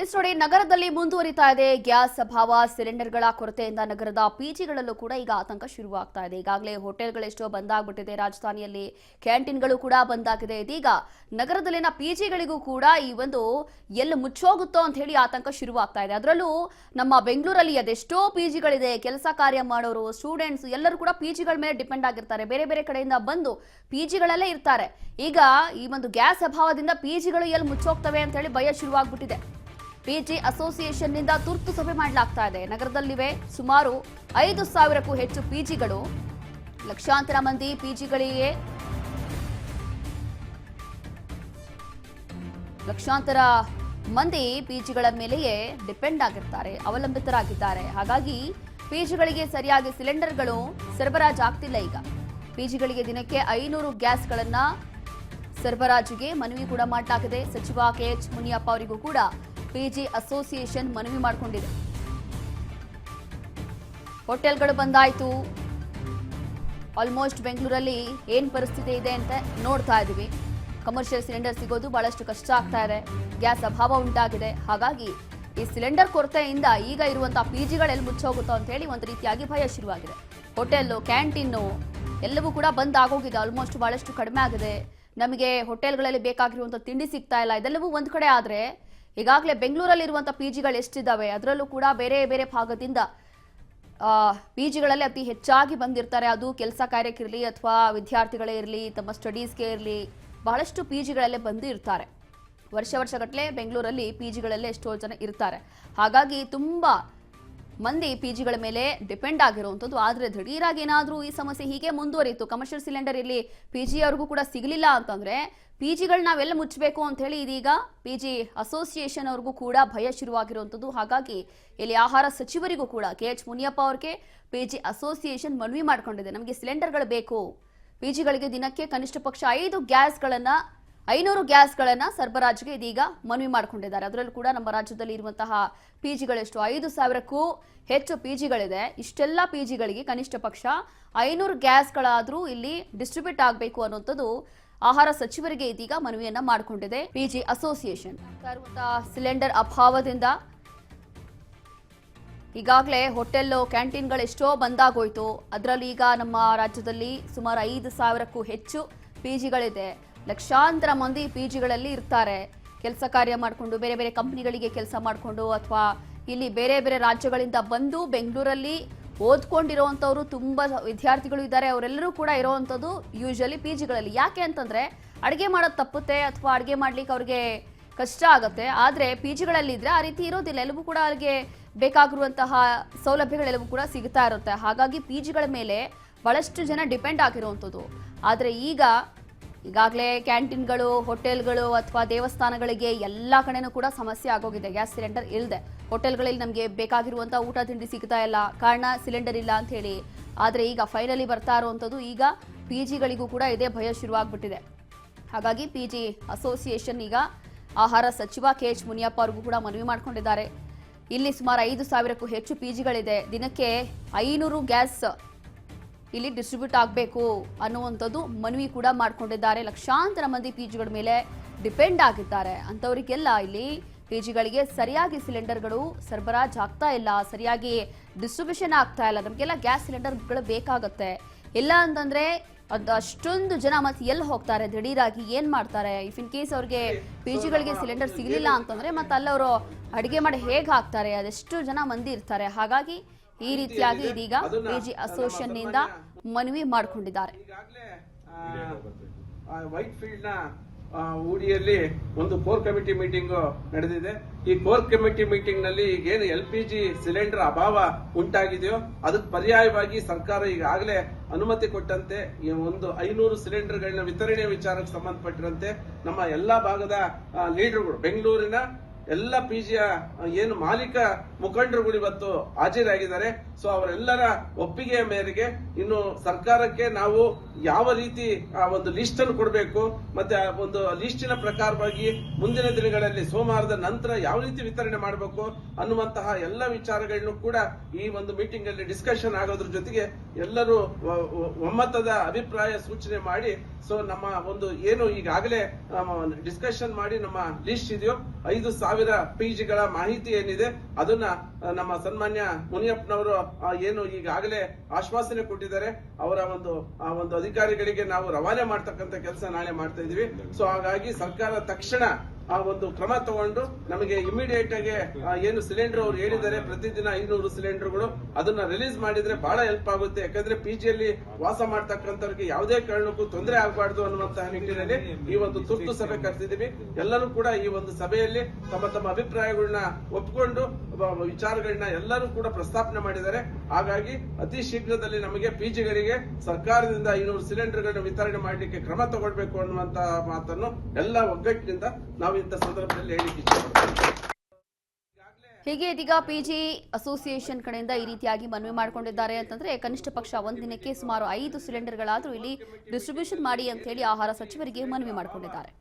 S ನೋಡಿ, ನಗರದಲ್ಲಿ ಮುಂದುವರಿತಾ ಇದೆ ಗ್ಯಾಸ್ ಅಭಾವ. ಸಿಲಿಂಡರ್ಗಳ ಕೊರತೆಯಿಂದ ನಗರದ ಪಿಜಿಗಳಲ್ಲೂ ಕೂಡ ಈಗ ಆತಂಕ ಶುರುವಾಗ್ತಾ ಇದೆ. ಈಗಾಗಲೇ ಹೋಟೆಲ್ಗಳೆಷ್ಟೋ ಬಂದಾಗ್ಬಿಟ್ಟಿದೆ, ರಾಜಧಾನಿಯಲ್ಲಿ ಕ್ಯಾಂಟೀನ್ಗಳು ಕೂಡ ಬಂದಾಗಿದೆ. ಇದೀಗ ನಗರದಲ್ಲಿನ ಪಿಜಿಗಳಿಗೂ ಕೂಡ ಈ ಒಂದು ಎಲ್ಲಿ ಮುಚ್ಚೋಗುತ್ತೋ ಅಂತ ಹೇಳಿ ಆತಂಕ ಶುರುವಾಗ್ತಾ ಇದೆ. ಅದರಲ್ಲೂ ನಮ್ಮ ಬೆಂಗಳೂರಲ್ಲಿ ಅದೆಷ್ಟೋ ಪಿಜಿಗಳಿದೆ, ಕೆಲಸ ಕಾರ್ಯ ಮಾಡೋರು, ಸ್ಟೂಡೆಂಟ್ಸ್ ಎಲ್ಲರೂ ಕೂಡ ಪಿಜಿಗಳ ಮೇಲೆ ಡಿಪೆಂಡ್ ಆಗಿರ್ತಾರೆ. ಬೇರೆ ಬೇರೆ ಕಡೆಯಿಂದ ಬಂದು ಪಿಜಿಗಳಲ್ಲೇ ಇರ್ತಾರೆ. ಈಗ ಈ ಒಂದು ಗ್ಯಾಸ್ ಅಭಾವದಿಂದ ಪಿಜಿಗಳು ಎಲ್ಲಿ ಮುಚ್ಚೋಗ್ತವೆ ಅಂತ ಹೇಳಿ ಭಯ ಶುರುವಾಗ್ಬಿಟ್ಟಿದೆ. ಪಿಜಿ ಅಸೋಸಿಯೇಷನ್ ನಿಂದ ತುರ್ತು ಸಭೆ ಮಾಡಲಾಗ್ತಾ ಇದೆ. ನಗರದಲ್ಲಿವೆ ಸುಮಾರು 5,000ಕ್ಕೂ ಹೆಚ್ಚು ಪಿಜಿಗಳು. ಲಕ್ಷಾಂತರ ಮಂದಿ ಪಿಜಿಗಳಿಗೆ ಪಿಜಿಗಳ ಮೇಲೆಯೇ ಡಿಪೆಂಡ್ ಆಗಿರ್ತಾರೆ, ಅವಲಂಬಿತರಾಗಿದ್ದಾರೆ. ಹಾಗಾಗಿ ಪಿಜಿಗಳಿಗೆ ಸರಿಯಾಗಿ ಸಿಲಿಂಡರ್ಗಳು ಸರಬರಾಜು ಆಗ್ತಿಲ್ಲ. ಈಗ ಪಿಜಿಗಳಿಗೆ ದಿನಕ್ಕೆ 500 ಗ್ಯಾಸ್ಗಳನ್ನ ಸರಬರಾಜಿಗೆ ಮನವಿ ಕೂಡ ಮಾಡಲಾಗಿದೆ. ಸಚಿವ KH ಮುನಿಯಪ್ಪ ಅವರಿಗೂ ಕೂಡ ಪಿಜಿ ಅಸೋಸಿಯೇಷನ್ ಮನವಿ ಮಾಡಿಕೊಂಡಿದೆ. ಹೋಟೆಲ್ಗಳು ಬಂದಾಯ್ತು. ಆಲ್ಮೋಸ್ಟ್ ಬೆಂಗಳೂರಲ್ಲಿ ಏನ್ ಪರಿಸ್ಥಿತಿ ಇದೆ ಅಂತ ನೋಡ್ತಾ ಇದೀವಿ. ಕಮರ್ಷಿಯಲ್ ಸಿಲಿಂಡರ್ ಸಿಗೋದು ಬಹಳಷ್ಟು ಕಷ್ಟ ಆಗ್ತಾ ಇದೆ. ಗ್ಯಾಸ್ ಅಭಾವ ಉಂಟಾಗಿದೆ. ಹಾಗಾಗಿ ಈ ಸಿಲಿಂಡರ್ ಕೊರತೆಯಿಂದ ಈಗ ಇರುವಂತಹ ಪಿಜಿಗಳೆಲ್ಲಿ ಮುಚ್ಚೋಗುತ್ತೋ ಅಂತ ಹೇಳಿ ಒಂದು ರೀತಿಯಾಗಿ ಭಯ ಶುರುವಾಗಿದೆ. ಹೋಟೆಲ್, ಕ್ಯಾಂಟೀನು ಎಲ್ಲವೂ ಕೂಡ ಬಂದ್ ಆಗೋಗಿದೆ. ಆಲ್ಮೋಸ್ಟ್ ಬಹಳಷ್ಟು ಕಡಿಮೆ ಆಗಿದೆ. ನಮಗೆ ಹೋಟೆಲ್ಗಳಲ್ಲಿ ಬೇಕಾಗಿರುವಂತಹ ತಿಂಡಿ ಸಿಗ್ತಾ ಇಲ್ಲ. ಇದೆಲ್ಲವೂ ಒಂದ್ ಕಡೆ ಆದ್ರೆ ಈಗಾಗಲೇ ಬೆಂಗಳೂರಲ್ಲಿ ಇರುವಂತಹ ಪಿಜಿಗಳು ಎಷ್ಟಿದ್ದಾವೆ, ಅದರಲ್ಲೂ ಕೂಡ ಬೇರೆ ಬೇರೆ ಭಾಗದಿಂದ ಪಿಜಿಗಳಲ್ಲಿ ಅತಿ ಹೆಚ್ಚಾಗಿ ಬಂದಿರ್ತಾರೆ. ಅದು ಕೆಲಸ ಕಾರ್ಯಕ್ಕಿರಲಿ ಅಥವಾ ವಿದ್ಯಾರ್ಥಿಗಳೇ ಇರಲಿ, ತಮ್ಮ ಸ್ಟಡೀಸ್ಗೆ ಇರಲಿ, ಬಹಳಷ್ಟು ಪಿಜಿಗಳಲ್ಲೇ ಬಂದು ಇರ್ತಾರೆ. ವರ್ಷಗಟ್ಟಲೆ ಬೆಂಗಳೂರಲ್ಲಿ ಪಿಜಿಗಳಲ್ಲೇ ಎಷ್ಟೋ ಜನ ಇರ್ತಾರೆ. ಹಾಗಾಗಿ ತುಂಬಾ ಮಂದಿ ಪಿಜಿಗಳ ಮೇಲೆ ಡಿಪೆಂಡ್ ಆಗಿರುವಂಥದ್ದು. ಆದರೆ ದಿಢೀರಾಗಿ ಏನಾದರೂ ಈ ಸಮಸ್ಯೆ ಹೀಗೆ ಮುಂದುವರಿಯಿತು, ಕಮರ್ಷಿಯಲ್ ಸಿಲಿಂಡರ್ ಇಲ್ಲಿ ಪಿಜಿ ಅವ್ರಿಗೂ ಕೂಡ ಸಿಗಲಿಲ್ಲ ಅಂತಂದ್ರೆ ಪಿಜಿಗಳು ನಾವೆಲ್ಲ ಮುಚ್ಚಬೇಕು ಅಂತ ಹೇಳಿ ಇದೀಗ ಪಿಜಿ ಅಸೋಸಿಯೇಷನ್ ಅವ್ರಿಗೂ ಕೂಡ ಭಯ ಶುರುವಾಗಿರುವಂಥದ್ದು. ಹಾಗಾಗಿ ಇಲ್ಲಿ ಆಹಾರ ಸಚಿವರಿಗೂ ಕೂಡ KH ಮುನಿಯಪ್ಪ ಅವ್ರಿಗೆ ಪಿಜಿ ಅಸೋಸಿಯೇಷನ್ ಮನವಿ ಮಾಡಿಕೊಂಡಿದೆ. ನಮಗೆ ಸಿಲಿಂಡರ್ಗಳು ಬೇಕು, ಪಿಜಿಗಳಿಗೆ ದಿನಕ್ಕೆ ಕನಿಷ್ಠ ಪಕ್ಷ 500 ಗ್ಯಾಸ್ಗಳನ್ನ ಸರಬರಾಜಿಗೆ ಇದೀಗ ಮನವಿ ಮಾಡಿಕೊಂಡಿದ್ದಾರೆ. ಅದರಲ್ಲೂ ಕೂಡ ನಮ್ಮ ರಾಜ್ಯದಲ್ಲಿ ಇರುವಂತಹ ಪಿಜಿಗಳೆಷ್ಟು 5,000ಕ್ಕೂ ಹೆಚ್ಚು ಪಿಜಿಗಳಿದೆ. ಇಷ್ಟೆಲ್ಲ ಪಿಜಿಗಳಿಗೆ ಕನಿಷ್ಠ ಪಕ್ಷ 500 ಗ್ಯಾಸ್ಗಳಾದ್ರೂ ಇಲ್ಲಿ ಡಿಸ್ಟ್ರಿಬ್ಯೂಟ್ ಆಗಬೇಕು ಅನ್ನುವಂಥದ್ದು ಆಹಾರ ಸಚಿವರಿಗೆ ಇದೀಗ ಮನವಿಯನ್ನ ಮಾಡಿಕೊಂಡಿದೆ ಪಿಜಿ ಅಸೋಸಿಯೇಷನ್. ಸಿಲಿಂಡರ್ ಅಭಾವದಿಂದ ಈಗಾಗಲೇ ಹೋಟೆಲ್, ಕ್ಯಾಂಟೀನ್ಗಳು ಎಷ್ಟೋ ಬಂದಾಗೋಯ್ತು. ಅದರಲ್ಲಿ ಈಗ ನಮ್ಮ ರಾಜ್ಯದಲ್ಲಿ ಸುಮಾರು 5,000ಕ್ಕೂ ಹೆಚ್ಚು ಪಿಜಿಗಳಿದೆ. ಲಕ್ಷಾಂತರ ಮಂದಿ ಪಿಜಿಗಳಲ್ಲಿ ಇರ್ತಾರೆ. ಕೆಲಸ ಕಾರ್ಯ ಮಾಡಿಕೊಂಡು, ಬೇರೆ ಬೇರೆ ಕಂಪನಿಗಳಿಗೆ ಕೆಲಸ ಮಾಡಿಕೊಂಡು, ಅಥವಾ ಇಲ್ಲಿ ಬೇರೆ ಬೇರೆ ರಾಜ್ಯಗಳಿಂದ ಬಂದು ಬೆಂಗಳೂರಲ್ಲಿ ಓದ್ಕೊಂಡಿರೋವಂಥವ್ರು ತುಂಬಾ ವಿದ್ಯಾರ್ಥಿಗಳು ಇದ್ದಾರೆ. ಅವರೆಲ್ಲರೂ ಕೂಡ ಇರೋವಂಥದ್ದು ಯೂಶಲಿ ಪಿಜಿಗಳಲ್ಲಿ. ಯಾಕೆ ಅಂತಂದ್ರೆ ಅಡುಗೆ ಮಾಡೋದು ತಪ್ಪುತ್ತೆ ಅಥವಾ ಅಡುಗೆ ಮಾಡ್ಲಿಕ್ಕೆ ಅವ್ರಿಗೆ ಕಷ್ಟ ಆಗುತ್ತೆ. ಆದರೆ ಪಿಜಿಗಳಲ್ಲಿ ಇದ್ರೆ ಆ ರೀತಿ ಇರೋದಿಲ್ಲ. ಎಲ್ಲವೂ ಕೂಡ ಅವ್ರಿಗೆ ಬೇಕಾಗಿರುವಂತಹ ಸೌಲಭ್ಯಗಳೆಲ್ಲವೂ ಕೂಡ ಸಿಗ್ತಾ ಇರುತ್ತೆ. ಹಾಗಾಗಿ ಪಿಜಿಗಳ ಮೇಲೆ ಬಹಳಷ್ಟು ಜನ ಡಿಪೆಂಡ್ ಆಗಿರುವಂಥದ್ದು. ಆದರೆ ಈಗಾಗಲೇ ಕ್ಯಾಂಟೀನ್ಗಳು, ಹೋಟೆಲ್ಗಳು ಅಥವಾ ದೇವಸ್ಥಾನಗಳಿಗೆ ಎಲ್ಲ ಕಡೆನೂ ಕೂಡ ಸಮಸ್ಯೆ ಆಗೋಗಿದೆ. ಗ್ಯಾಸ್ ಸಿಲಿಂಡರ್ ಇಲ್ಲದೆ ಹೋಟೆಲ್ಗಳಲ್ಲಿ ನಮಗೆ ಬೇಕಾಗಿರುವಂಥ ಊಟ ತಿಂಡಿ ಸಿಗ್ತಾ ಇಲ್ಲ, ಕಾರಣ ಸಿಲಿಂಡರ್ ಇಲ್ಲ ಅಂತ ಹೇಳಿ. ಆದರೆ ಈಗ ಫೈನಲಿ ಬರ್ತಾ ಇರುವಂಥದ್ದು ಈಗ ಪಿಜಿಗಳಿಗೂ ಕೂಡ ಇದೇ ಭಯ ಶುರುವಾಗ್ಬಿಟ್ಟಿದೆ. ಹಾಗಾಗಿ ಪಿಜಿ ಅಸೋಸಿಯೇಷನ್ ಈಗ ಆಹಾರ ಸಚಿವ KH ಮುನಿಯಪ್ಪ ಅವ್ರಿಗೂ ಕೂಡ ಮನವಿ ಮಾಡಿಕೊಂಡಿದ್ದಾರೆ. ಇಲ್ಲಿ ಸುಮಾರು 5,000ಕ್ಕೂ ಹೆಚ್ಚು ಪಿಜಿಗಳಿದೆ. ದಿನಕ್ಕೆ 500 ಗ್ಯಾಸ್ ಇಲ್ಲಿ ಡಿಸ್ಟ್ರಿಬ್ಯೂಟ್ ಆಗಬೇಕು ಅನ್ನುವಂಥದ್ದು ಮನವಿ ಕೂಡ ಮಾಡಿಕೊಂಡಿದ್ದಾರೆ. ಲಕ್ಷಾಂತರ ಮಂದಿ ಪಿಜಿಗಳ ಮೇಲೆ ಡಿಪೆಂಡ್ ಆಗಿದ್ದಾರೆ. ಅಂಥವರಿಗೆಲ್ಲ ಇಲ್ಲಿ ಪಿಜಿಗಳಿಗೆ ಸರಿಯಾಗಿ ಸಿಲಿಂಡರ್ಗಳು ಸರಬರಾಜು ಆಗ್ತಾ ಇಲ್ಲ, ಸರಿಯಾಗಿ ಡಿಸ್ಟ್ರಿಬ್ಯೂಷನ್ ಆಗ್ತಾ ಇಲ್ಲ. ನಮಗೆಲ್ಲ ಗ್ಯಾಸ್ ಸಿಲಿಂಡರ್ಗಳು ಬೇಕಾಗುತ್ತೆ. ಇಲ್ಲ ಅಂತಂದ್ರೆ ಅಷ್ಟೊಂದು ಜನ ಮತ್ತೆ ಎಲ್ಲಿ ಹೋಗ್ತಾರೆ, ದಿಢೀರಾಗಿ ಏನ್ ಮಾಡ್ತಾರೆ? ಇಫ್ ಇನ್ ಕೇಸ್ ಅವ್ರಿಗೆ ಪಿಜಿಗಳಿಗೆ ಸಿಲಿಂಡರ್ ಸಿಗಲಿಲ್ಲ ಅಂತಂದ್ರೆ ಮತ್ತೆ ಅಲ್ಲವರು ಅಡುಗೆ ಮಾಡಿ ಹೇಗೆ ಹಾಕ್ತಾರೆ? ಅದೆಷ್ಟು ಜನ ಮಂದಿ ಇರ್ತಾರೆ. ಹಾಗಾಗಿ ಈ ರೀತಿಯಾಗಿ ಇದೀಗ ಪಿಜಿ ಅಸೋಸಿಯೇಷನ್ ನಿಂದ ಮನವಿ ಮಾಡಿಕೊಂಡಿದ್ದಾರೆ. ವೈಟ್ ಫೀಲ್ಡ್ ನ ಊಡಿಯಲ್ಲಿ ಒಂದು ಕೋರ್ ಕಮಿಟಿ ಮೀಟಿಂಗ್ ನಡೆದಿದೆ. ಈ ಕೋರ್ ಕಮಿಟಿ ಮೀಟಿಂಗ್ ನಲ್ಲಿ ಏನು LPG ಸಿಲಿಂಡರ್ ಅಭಾವ ಉಂಟಾಗಿದೆಯೋ ಅದಕ್ಕೆ ಪರ್ಯಾಯವಾಗಿ ಸರ್ಕಾರ ಈಗಾಗಲೇ ಅನುಮತಿ ಕೊಟ್ಟಂತೆ ಒಂದು 500 ಸಿಲಿಂಡರ್ಗಳನ್ನ ವಿತರಣೆ ವಿಚಾರಕ್ಕೆ ಸಂಬಂಧಪಟ್ಟಿರಂತೆ ನಮ್ಮ ಎಲ್ಲಾ ಭಾಗದ ಲೀಡರ್ಗಳು, ಬೆಂಗಳೂರಿನ ಎಲ್ಲ ಪಿಜಿಯ ಏನು ಮಾಲೀಕ ಮುಖಂಡರುಗಳು ಇವತ್ತು ಹಾಜರಾಗಿದ್ದಾರೆ. ಸೊ ಅವರೆಲ್ಲರ ಒಪ್ಪಿಗೆಯ ಮೇರೆಗೆ ಇನ್ನು ಸರ್ಕಾರಕ್ಕೆ ನಾವು ಯಾವ ರೀತಿ ಒಂದು ಲಿಸ್ಟ್ ಅನ್ನು ಕೊಡಬೇಕು, ಮತ್ತೆ ಒಂದು ಲಿಸ್ಟಿನ ಪ್ರಕಾರವಾಗಿ ಮುಂದಿನ ದಿನಗಳಲ್ಲಿ ಸೋಮವಾರದ ನಂತರ ಯಾವ ರೀತಿ ವಿತರಣೆ ಮಾಡಬೇಕು ಅನ್ನುವಂತಹ ಎಲ್ಲ ವಿಚಾರಗಳನ್ನು ಕೂಡ ಈ ಒಂದು ಮೀಟಿಂಗ್ ಅಲ್ಲಿ ಡಿಸ್ಕಷನ್ ಆಗೋದ್ರ ಜೊತೆಗೆ ಎಲ್ಲರೂ ಒಮ್ಮತದ ಅಭಿಪ್ರಾಯ ಸೂಚನೆ ಮಾಡಿ ಸೊ ನಮ್ಮ ಒಂದು ಏನು ಈಗಾಗಲೇ ಡಿಸ್ಕಷನ್ ಮಾಡಿ ನಮ್ಮ ಲಿಸ್ಟ್ ಇದೆಯೋ 5,000 1000 ಪಿಜಿಗಳ ಮಾಹಿತಿ ಏನಿದೆ ಅದನ್ನ ನಮ್ಮ ಸನ್ಮಾನ್ಯ ಮುನಿಯಪ್ಪನವರು ಏನು ಈಗಾಗಲೇ ಆಶ್ವಾಸನೆ ಕೊಟ್ಟಿದ್ದಾರೆ, ಅವರ ಒಂದು ಅಧಿಕಾರಿಗಳಿಗೆ ನಾವು ರವಾನೆ ಮಾಡ್ತಕ್ಕಂಥ ಕೆಲಸ ನಾಳೆ ಮಾಡ್ತಾ ಇದೀವಿ. ಸೊ ಹಾಗಾಗಿ ಸರ್ಕಾರ ತಕ್ಷಣ ಆ ಒಂದು ಕ್ರಮ ತಗೊಂಡು ನಮಗೆ ಇಮಿಡಿಯೇಟ್ ಆಗಿ ಏನು ಸಿಲಿಂಡರ್ ಅವ್ರು ಹೇಳಿದ್ದಾರೆ ಪ್ರತಿದಿನ 500 ಸಿಲಿಂಡರ್ಗಳು ಅದನ್ನ ರಿಲೀಸ್ ಮಾಡಿದ್ರೆ ಬಹಳ ಹೆಲ್ಪ್ ಆಗುತ್ತೆ. ಯಾಕಂದ್ರೆ ಪಿಜಿಯಲ್ಲಿ ವಾಸ ಮಾಡ್ತಕ್ಕಂಥವ್ರಿಗೆ ಯಾವುದೇ ಕಾರಣಕ್ಕೂ ತೊಂದರೆ ಆಗಬಾರ್ದು ಅನ್ನುವಂತಹ ನಿಟ್ಟಿನಲ್ಲಿ ಈ ಒಂದು ತುರ್ತು ಸಭೆ ಕರೆದಿದ್ದೀವಿ. ಎಲ್ಲರೂ ಕೂಡ ಈ ಒಂದು ಸಭೆಯಲ್ಲಿ ತಮ್ಮ ಅಭಿಪ್ರಾಯಗಳನ್ನ ಒಪ್ಪಿಕೊಂಡು ವಿಚಾರಗಳನ್ನ ಎಲ್ಲರೂ ಕೂಡ ಪ್ರಸ್ತಾಪನೆ ಮಾಡಿದ್ದಾರೆ. ಹಾಗಾಗಿ ಅತಿ ಶೀಘ್ರದಲ್ಲಿ ನಮಗೆ ಪಿಜಿಗಳಿಗೆ ಸರ್ಕಾರದಿಂದ 500 ಸಿಲಿಂಡರ್ಗಳನ್ನ ವಿತರಣೆ ಮಾಡಲಿಕ್ಕೆ ಕ್ರಮ ತಗೊಳ್ಬೇಕು ಅನ್ನುವಂತಹ ಮಾತನ್ನು ಎಲ್ಲ ಒಗ್ಗಟ್ಟಿನಿಂದ ನಾವು ಇಂಥ ಸಂದರ್ಭದಲ್ಲಿ ಹೇಳಿಕ್ಕೆ ಹೀಗೆ ಇದೀಗ ಪಿಜಿ ಅಸೋಸಿಯೇಷನ್ ಕಡೆಯಿಂದ ಈ ರೀತಿಯಾಗಿ ಮನವಿ ಮಾಡಿಕೊಂಡಿದ್ದಾರೆ ಅಂತಂದ್ರೆ ಕನಿಷ್ಠ ಪಕ್ಷ ಒಂದಿನಕ್ಕೆ ಸುಮಾರು 5 ಸಿಲಿಂಡರ್ಗಳಾದ್ರೂ ಇಲ್ಲಿ ಡಿಸ್ಟ್ರಿಬ್ಯೂಷನ್ ಮಾಡಿ ಅಂತ ಹೇಳಿ ಆಹಾರ ಸಚಿವರಿಗೆ ಮನವಿ ಮಾಡಿಕೊಂಡಿದ್ದಾರೆ.